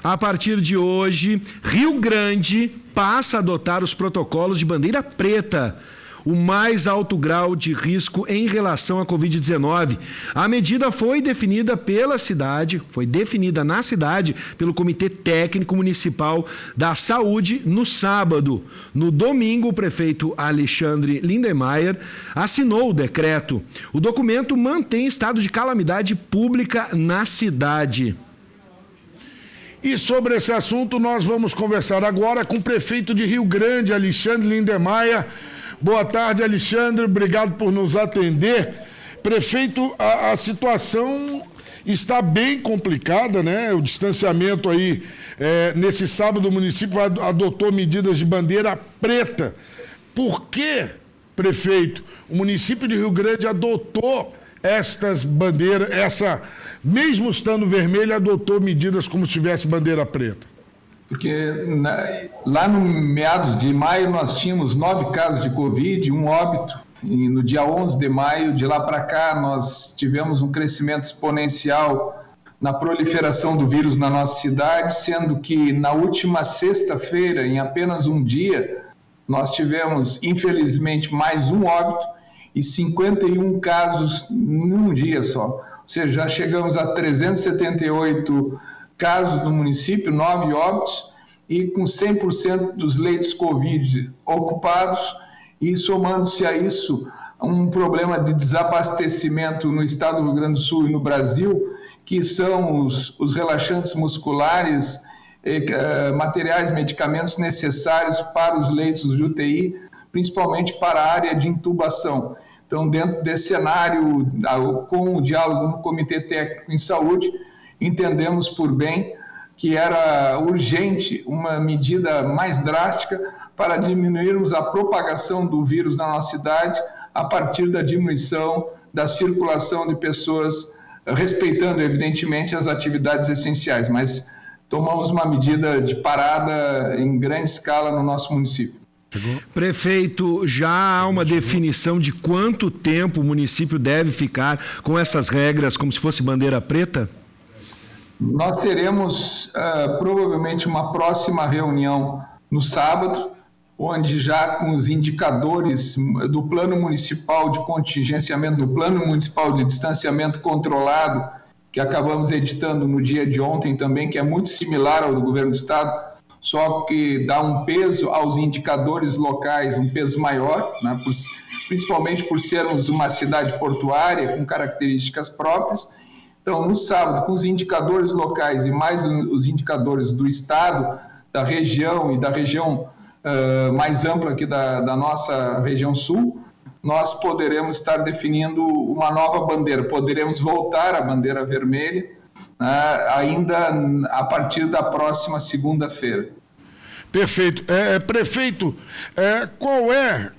A partir de hoje, Rio Grande passa a adotar os protocolos de bandeira preta, o mais alto grau de risco em relação à Covid-19. A medida foi definida na cidade pelo Comitê Técnico Municipal da Saúde no sábado. No domingo, o prefeito Alexandre Lindemeyer assinou o decreto. O documento mantém estado de calamidade pública na cidade. E sobre esse assunto nós vamos conversar agora com o prefeito de Rio Grande, Alexandre Lindemeyer. Boa tarde, Alexandre, obrigado por nos atender. Prefeito, a situação está bem complicada, né? O distanciamento aí, nesse sábado o município adotou medidas de bandeira preta. Por que, prefeito, o município de Rio Grande adotou estas bandeiras, mesmo estando vermelha, adotou medidas como se tivesse bandeira preta? Porque lá no meados de maio nós tínhamos 9 casos de Covid, um óbito, e no dia 11 de maio, de lá para cá, nós tivemos um crescimento exponencial na proliferação do vírus na nossa cidade, sendo que na última sexta-feira, em apenas um dia, nós tivemos, infelizmente, mais um óbito e 51 casos num dia só. Ou seja, já chegamos a 378 casos no município, 9 óbitos, e com 100% dos leitos Covid ocupados, e somando-se a isso um problema de desabastecimento no estado do Rio Grande do Sul e no Brasil, que são os relaxantes musculares, materiais, medicamentos necessários para os leitos de UTI, principalmente para a área de intubação. Então, dentro desse cenário, com o diálogo no Comitê Técnico em Saúde, entendemos por bem que era urgente uma medida mais drástica para diminuirmos a propagação do vírus na nossa cidade a partir da diminuição da circulação de pessoas, respeitando, evidentemente, as atividades essenciais, mas tomamos uma medida de parada em grande escala no nosso município. Prefeito, já há uma definição de quanto tempo o município deve ficar com essas regras como se fosse bandeira preta? Nós teremos provavelmente uma próxima reunião no sábado, onde já com os indicadores do Plano Municipal de Contingenciamento, do Plano Municipal de Distanciamento Controlado, que acabamos editando no dia de ontem também, que é muito similar ao do Governo do Estado, só que dá um peso aos indicadores locais, um peso maior, né, principalmente por sermos uma cidade portuária com características próprias. Então, no sábado, com os indicadores locais e mais os indicadores do Estado, da região e da região mais ampla aqui da nossa região sul, nós poderemos estar definindo uma nova bandeira, poderemos voltar à bandeira vermelha ainda a partir da próxima segunda-feira. Perfeito. Prefeito,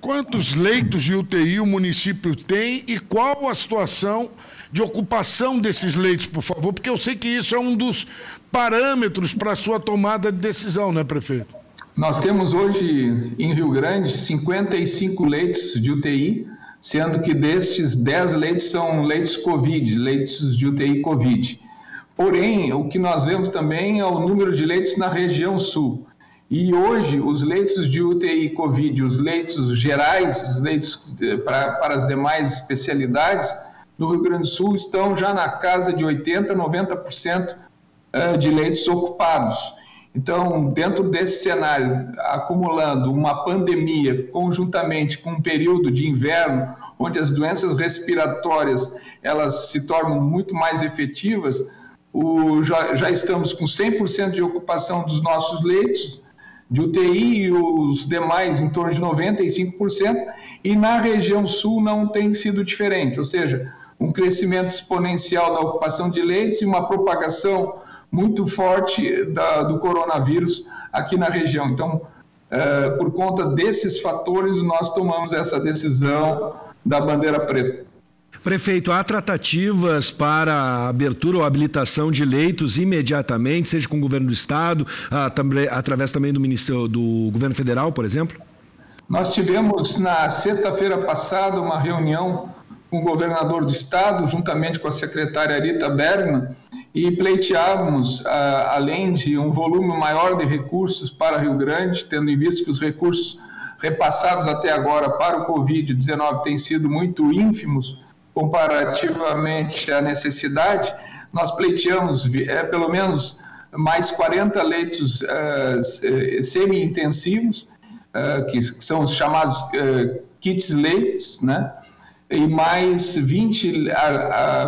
quantos leitos de UTI o município tem e qual a situação de ocupação desses leitos, por favor? Porque eu sei que isso é um dos parâmetros para a sua tomada de decisão, né, prefeito? Nós temos hoje em Rio Grande 55 leitos de UTI, sendo que destes 10 leitos são leitos Covid, leitos de UTI Covid. Porém, o que nós vemos também é o número de leitos na região sul. E hoje, os leitos de UTI Covid, os leitos gerais, os leitos para as demais especialidades, no Rio Grande do Sul estão já na casa de 80%, 90% de leitos ocupados. Então, dentro desse cenário, acumulando uma pandemia conjuntamente com um período de inverno, onde as doenças respiratórias elas se tornam muito mais efetivas, já estamos com 100% de ocupação dos nossos leitos de UTI e os demais em torno de 95%, e na região sul não tem sido diferente, ou seja, um crescimento exponencial da ocupação de leitos e uma propagação muito forte do coronavírus aqui na região. Então, por conta desses fatores, nós tomamos essa decisão da bandeira preta. Prefeito, há tratativas para a abertura ou habilitação de leitos imediatamente, seja com o governo do Estado, através também do governo federal, por exemplo? Nós tivemos na sexta-feira passada uma reunião com o governador do Estado, juntamente com a secretária Rita Bergman, e pleiteávamos, além de um volume maior de recursos para Rio Grande, tendo em vista que os recursos repassados até agora para o Covid-19 têm sido muito ínfimos comparativamente à necessidade, nós pleiteamos pelo menos mais 40 leitos semi-intensivos, que são os chamados kits leitos, né? E mais 20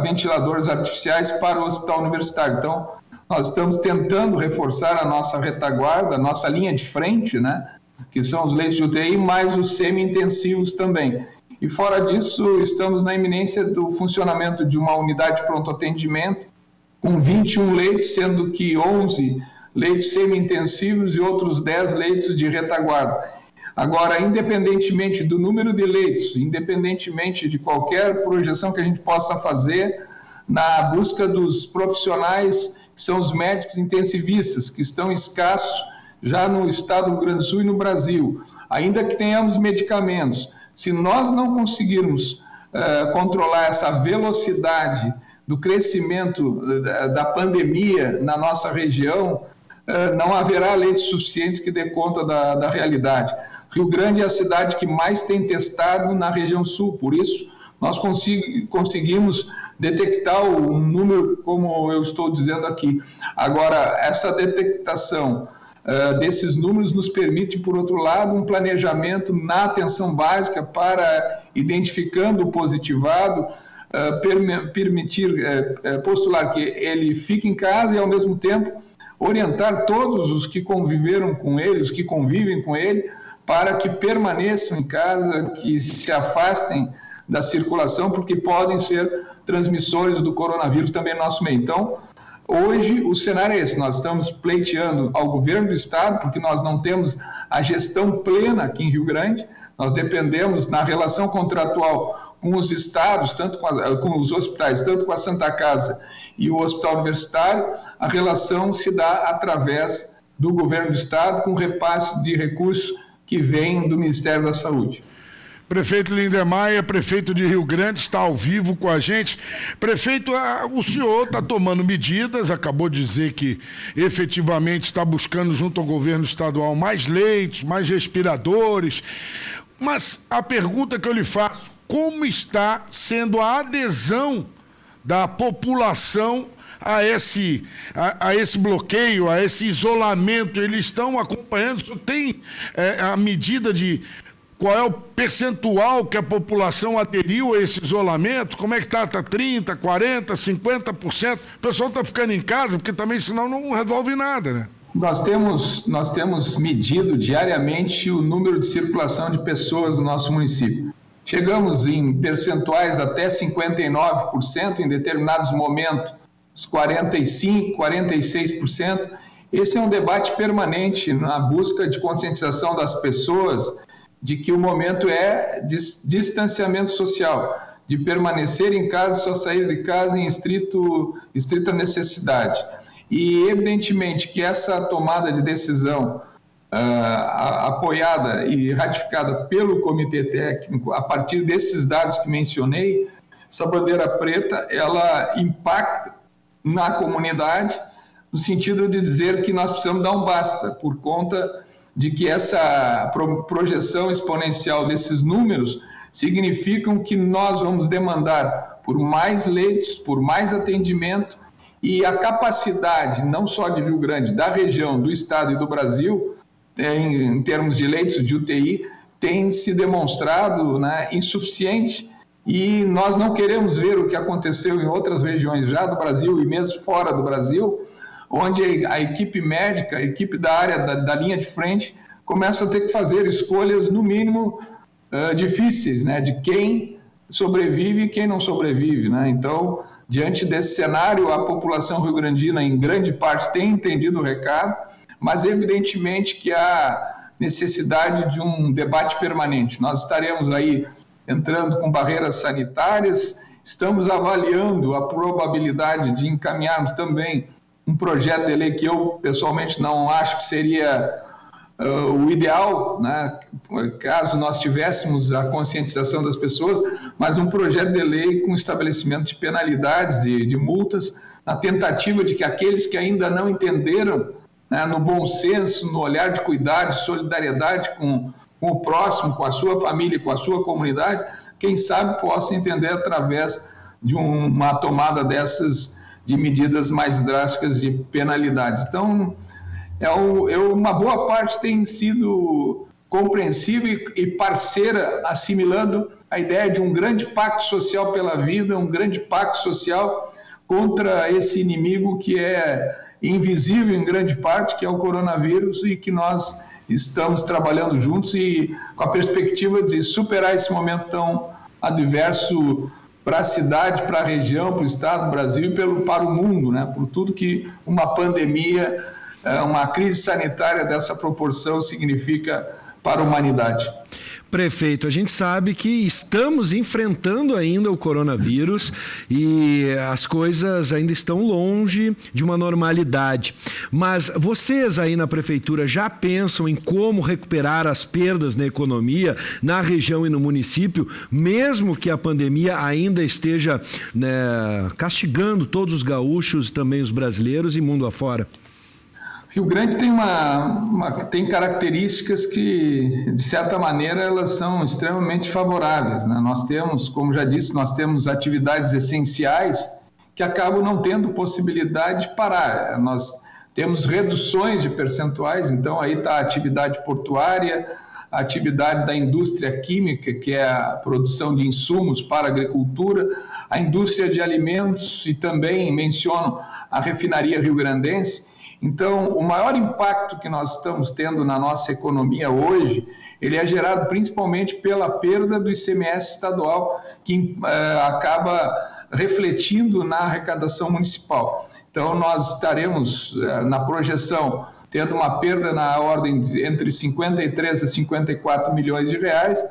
ventiladores artificiais para o hospital universitário. Então, nós estamos tentando reforçar a nossa retaguarda, a nossa linha de frente, né? Que são os leitos de UTI, mais os semi-intensivos também. E fora disso, estamos na iminência do funcionamento de uma unidade de pronto-atendimento, com 21 leitos, sendo que 11 leitos semi-intensivos e outros 10 leitos de retaguarda. Agora, independentemente do número de leitos, independentemente de qualquer projeção que a gente possa fazer, na busca dos profissionais, que são os médicos intensivistas, que estão escassos já no estado do Rio Grande do Sul e no Brasil, ainda que tenhamos medicamentos, se nós não conseguirmos controlar essa velocidade do crescimento da pandemia na nossa região, não haverá leitos suficientes que dê conta da realidade. Rio Grande é a cidade que mais tem testado na região sul, por isso nós conseguimos detectar um número, como eu estou dizendo aqui. Agora, essa detectação desses números nos permite, por outro lado, um planejamento na atenção básica para, identificando o positivado, permitir postular que ele fique em casa e, ao mesmo tempo, orientar todos os que conviveram com ele, os que convivem com ele, para que permaneçam em casa, que se afastem da circulação, porque podem ser transmissores do coronavírus também no nosso meio. Então, hoje o cenário é esse, nós estamos pleiteando ao governo do estado, porque nós não temos a gestão plena aqui em Rio Grande, nós dependemos na relação contratual com os estados, tanto com os hospitais, tanto com a Santa Casa e o Hospital Universitário, a relação se dá através do governo do estado, com repasse de recursos que vem do Ministério da Saúde. Prefeito Lindemeyer, prefeito de Rio Grande, está ao vivo com a gente. Prefeito, o senhor está tomando medidas, acabou de dizer que efetivamente está buscando junto ao governo estadual mais leitos, mais respiradores, mas a pergunta que eu lhe faço, como está sendo a adesão da população a esse bloqueio, a esse isolamento? Eles estão acompanhando? Tem a medida de qual é o percentual que a população aderiu a esse isolamento? Como é que está? Está 30%, 40%, 50%? O pessoal está ficando em casa, porque também senão não resolve nada, né? Nós temos medido diariamente o número de circulação de pessoas no nosso município. Chegamos em percentuais até 59%, em determinados momentos 45%, 46%. Esse é um debate permanente na busca de conscientização das pessoas de que o momento é de distanciamento social, de permanecer em casa, só sair de casa em estrita necessidade. E, evidentemente, que essa tomada de decisão apoiada e ratificada pelo Comitê Técnico, a partir desses dados que mencionei, essa bandeira preta, ela impacta na comunidade, no sentido de dizer que nós precisamos dar um basta, por conta de que essa projeção exponencial desses números significam que nós vamos demandar por mais leitos, por mais atendimento, e a capacidade, não só de Rio Grande, da região, do estado e do Brasil, em termos de leitos de UTI, tem se demonstrado, né, insuficiente. E nós não queremos ver o que aconteceu em outras regiões já do Brasil e mesmo fora do Brasil, onde a equipe médica, a equipe da área da linha de frente, começa a ter que fazer escolhas, no mínimo, difíceis, né, de quem sobrevive e quem não sobrevive, né? Então, diante desse cenário, a população rio-grandina, em grande parte, tem entendido o recado, mas evidentemente que há necessidade de um debate permanente. Nós estaremos aí entrando com barreiras sanitárias, estamos avaliando a probabilidade de encaminharmos também um projeto de lei que eu, pessoalmente, não acho que seria o ideal, né, caso nós tivéssemos a conscientização das pessoas, mas um projeto de lei com estabelecimento de penalidades, de multas, na tentativa de que aqueles que ainda não entenderam, né, no bom senso, no olhar de cuidado, de solidariedade com o próximo, com a sua família, com a sua comunidade, quem sabe possa entender através de uma tomada dessas, de medidas mais drásticas de penalidades. Então, uma boa parte tem sido compreensiva e parceira, assimilando a ideia de um grande pacto social pela vida, um grande pacto social contra esse inimigo que é invisível em grande parte, que é o coronavírus, e que nós estamos trabalhando juntos e com a perspectiva de superar esse momento tão adverso para a cidade, para a região, para o Estado, Brasil e para o mundo, né? Por tudo que uma pandemia, uma crise sanitária dessa proporção significa para a humanidade. Prefeito, a gente sabe que estamos enfrentando ainda o coronavírus e as coisas ainda estão longe de uma normalidade. Mas vocês aí na prefeitura já pensam em como recuperar as perdas na economia, na região e no município, mesmo que a pandemia ainda esteja, né, castigando todos os gaúchos, também os brasileiros e mundo afora? Rio Grande tem características que, de certa maneira, elas são extremamente favoráveis, né? Nós temos, como já disse, nós temos atividades essenciais que acabam não tendo possibilidade de parar. Nós temos reduções de percentuais, então aí está a atividade portuária, a atividade da indústria química, que é a produção de insumos para a agricultura, a indústria de alimentos e também menciono a refinaria rio-grandense. Então, o maior impacto que nós estamos tendo na nossa economia hoje, ele é gerado principalmente pela perda do ICMS estadual, que acaba refletindo na arrecadação municipal. Então, nós estaremos, na projeção, tendo uma perda na ordem de entre 53 a 54 milhões de reais,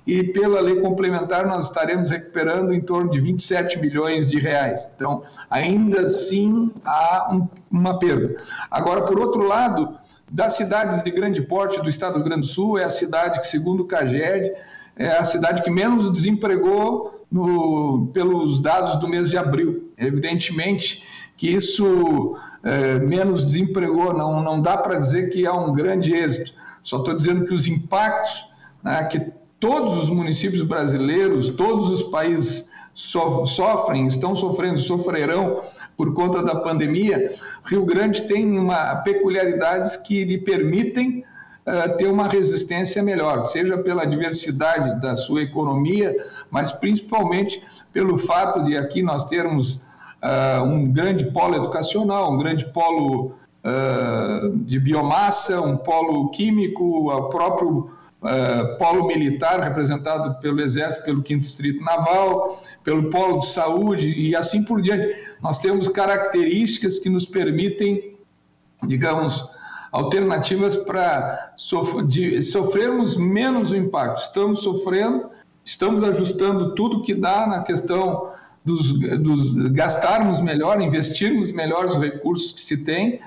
e pela lei complementar nós estaremos recuperando em torno de 27 milhões de reais. Então, ainda assim, há uma perda. Agora, por outro lado, das cidades de grande porte do estado do Rio Grande do Sul, é a cidade que, segundo o CAGED, é a cidade que menos desempregou pelos dados do mês de abril. Evidentemente que isso menos desempregou, não dá para dizer que é um grande êxito. Só estou dizendo que os impactos, né, que todos os municípios brasileiros, todos os países estão sofrendo, sofrerão por conta da pandemia. Rio Grande tem peculiaridades que lhe permitem ter uma resistência melhor, seja pela diversidade da sua economia, mas principalmente pelo fato de aqui nós termos um grande polo educacional, um grande polo de biomassa, um polo químico, o próprio polo militar, representado pelo Exército, pelo 5º Distrito Naval, pelo polo de saúde e assim por diante. Nós temos características que nos permitem, digamos, alternativas para sofrermos menos o impacto. Estamos sofrendo, estamos ajustando tudo que dá na questão dos gastarmos melhor, investirmos melhor os recursos que se tem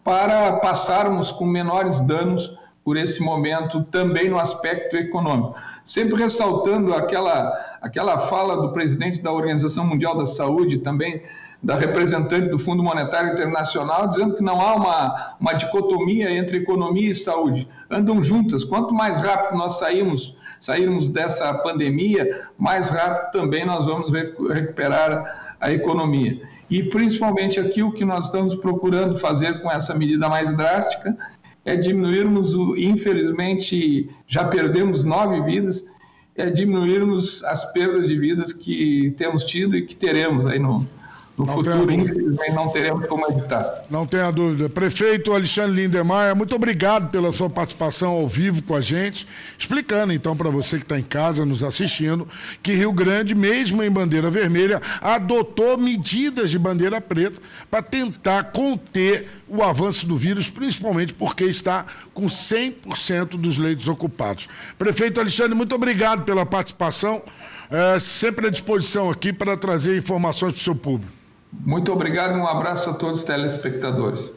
para passarmos com menores danos por esse momento também no aspecto econômico. Sempre ressaltando aquela fala do presidente da Organização Mundial da Saúde, também da representante do Fundo Monetário Internacional, dizendo que não há uma dicotomia entre economia e saúde. Andam juntas. Quanto mais rápido nós sairmos dessa pandemia, mais rápido também nós vamos recuperar a economia. E principalmente aqui o que nós estamos procurando fazer com essa medida mais drástica é diminuirmos, infelizmente, já perdemos 9 vidas, é diminuirmos as perdas de vidas que temos tido e que teremos aí no futuro, infelizmente, não teremos como evitar. Não tenha dúvida. Prefeito Alexandre Lindenmayer, muito obrigado pela sua participação ao vivo com a gente, explicando então para você que está em casa nos assistindo, que Rio Grande, mesmo em bandeira vermelha, adotou medidas de bandeira preta para tentar conter o avanço do vírus, principalmente porque está com 100% dos leitos ocupados. Prefeito Alexandre, muito obrigado pela participação, sempre à disposição aqui para trazer informações para o seu público. Muito obrigado e um abraço a todos os telespectadores.